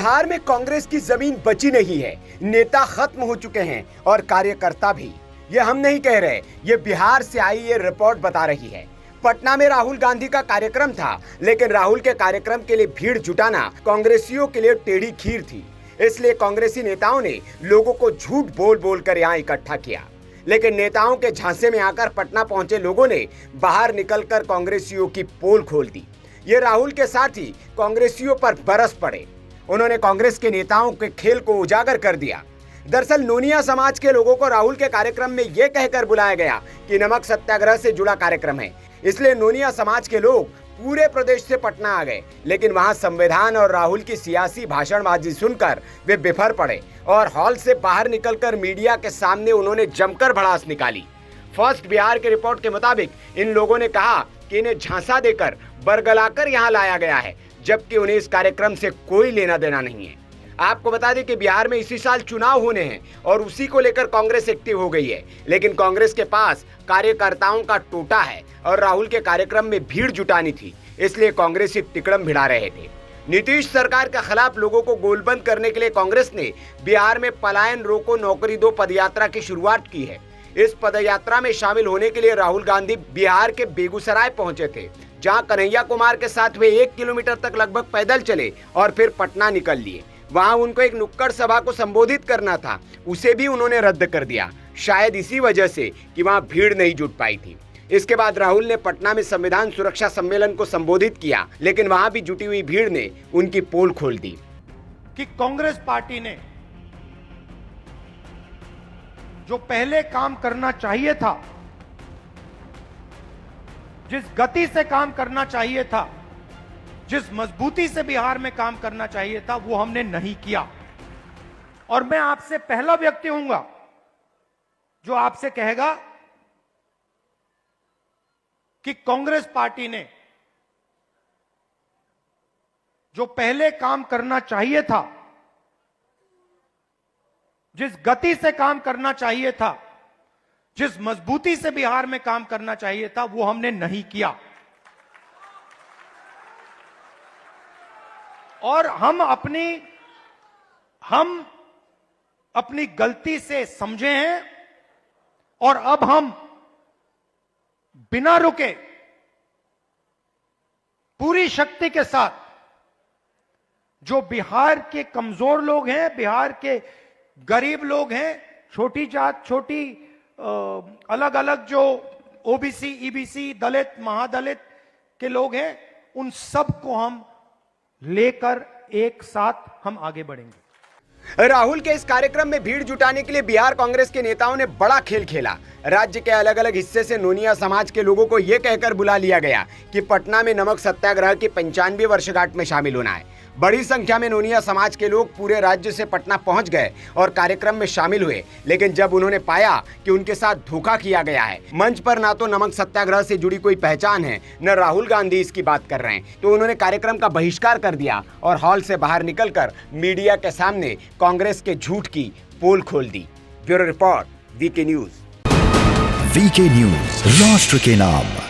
बिहार में कांग्रेस की जमीन बची नहीं है। नेता खत्म हो चुके हैं और कार्यकर्ता भी। ये हम नहीं कह रहे, ये बिहार से आई ये रिपोर्ट बता रही है। पटना में राहुल गांधी का कार्यक्रम था, लेकिन राहुल के कार्यक्रम के लिए भीड़ जुटाना कांग्रेसियों के लिए टेढ़ी खीर थी। इसलिए कांग्रेसी नेताओं ने लोगों को झूठ बोल बोल कर यहाँ इकट्ठा किया। लेकिन नेताओं के झांसे में आकर पटना पहुंचे लोगों ने बाहर निकलकर कांग्रेसियों की पोल खोल दी। ये राहुल के साथ ही कांग्रेसियों पर बरस पड़े। उन्होंने कांग्रेस के नेताओं के खेल को उजागर कर दिया। दरअसल नोनिया समाज के लोगों को राहुल के कार्यक्रम में यह कहकर बुलाया गया कि नमक सत्याग्रह से जुड़ा कार्यक्रम है, इसलिए नोनिया समाज के लोग पूरे प्रदेश से पटना आ गए। लेकिन वहां संविधान और राहुल की सियासी भाषणबाजी सुनकर वे बिफर पड़े और हॉल से बाहर निकलकर मीडिया के सामने उन्होंने जमकर भड़ास निकाली। फर्स्ट बिहार के रिपोर्ट के मुताबिक इन लोगों ने कहा कि इन्हें झांसा देकर बरगलाकर यहाँ लाया गया है, जबकि उन्हें इस कार्यक्रम से कोई लेना देना नहीं है। आपको बता दें कि बिहार में इसी साल चुनाव होने हैं और उसी को लेकर कांग्रेस एक्टिव हो गई है। लेकिन कांग्रेस के पास कार्यकर्ताओं का टोटा है और राहुल के कार्यक्रम में भीड़ जुटानी थी, इसलिए कांग्रेसी तिकड़म भिड़ा रहे थे। नीतीश सरकार के खिलाफ लोगों को गोलबंद करने के लिए कांग्रेस ने बिहार में पलायन रोको नौकरी दो पदयात्रा की शुरुआत की है। इस पदयात्रा में शामिल होने के लिए राहुल गांधी बिहार के बेगूसराय पहुंचे थे, जहां कन्हैया कुमार के साथ वे 1 किलोमीटर तक लगभग पैदल चले और फिर पटना निकल लिए। वहां उनको एक नुक्कड़ सभा को संबोधित करना था, उसे भी उन्होंने रद्द कर दिया, शायद इसी वजह से कि वहां भीड़ नहीं जुट पाई थी। इसके बाद राहुल ने पटना में संविधान सुरक्षा सम्मेलन को संबोधित किया, लेकिन वहां भी जुटी हुई भीड़ ने उनकी पोल खोल दी कि कांग्रेस पार्टी ने जो पहले काम करना चाहिए था, जिस गति से काम करना चाहिए था, जिस मजबूती से बिहार में काम करना चाहिए था, वो हमने नहीं किया। और मैं आपसे पहला व्यक्ति हूंगा जो आपसे कहेगा कि कांग्रेस पार्टी ने जो पहले काम करना चाहिए था, जिस गति से काम करना चाहिए था, जिस मजबूती से बिहार में काम करना चाहिए था, वो हमने नहीं किया। और हम अपनी गलती से समझे हैं और अब हम बिना रुके पूरी शक्ति के साथ जो बिहार के कमजोर लोग हैं, बिहार के गरीब लोग हैं, छोटी जात, छोटी अलग अलग जो ओबीसी, ईबीसी, दलित, महादलित के लोग हैं, उन सबको हम लेकर एक साथ हम आगे बढ़ेंगे। राहुल के इस कार्यक्रम में भीड़ जुटाने के लिए बिहार कांग्रेस के नेताओं ने बड़ा खेल खेला। राज्य के अलग अलग हिस्से से नोनिया समाज के लोगों को यह कहकर बुला लिया गया कि पटना में नमक सत्याग्रह की 95वीं वर्षगांठ में शामिल होना है। बड़ी संख्या में नोनिया समाज के लोग पूरे राज्य से पटना पहुंच गए और कार्यक्रम में शामिल हुए। लेकिन जब उन्होंने पाया कि उनके साथ धोखा किया गया है, मंच पर ना तो नमक सत्याग्रह से जुड़ी कोई पहचान है, न राहुल गांधी इसकी बात कर रहे हैं, तो उन्होंने कार्यक्रम का बहिष्कार कर दिया और हॉल से बाहर निकलकर मीडिया के सामने कांग्रेस के झूठ की पोल खोल दी। Bureau report, VK news. VK news, राष्ट्र के नाम।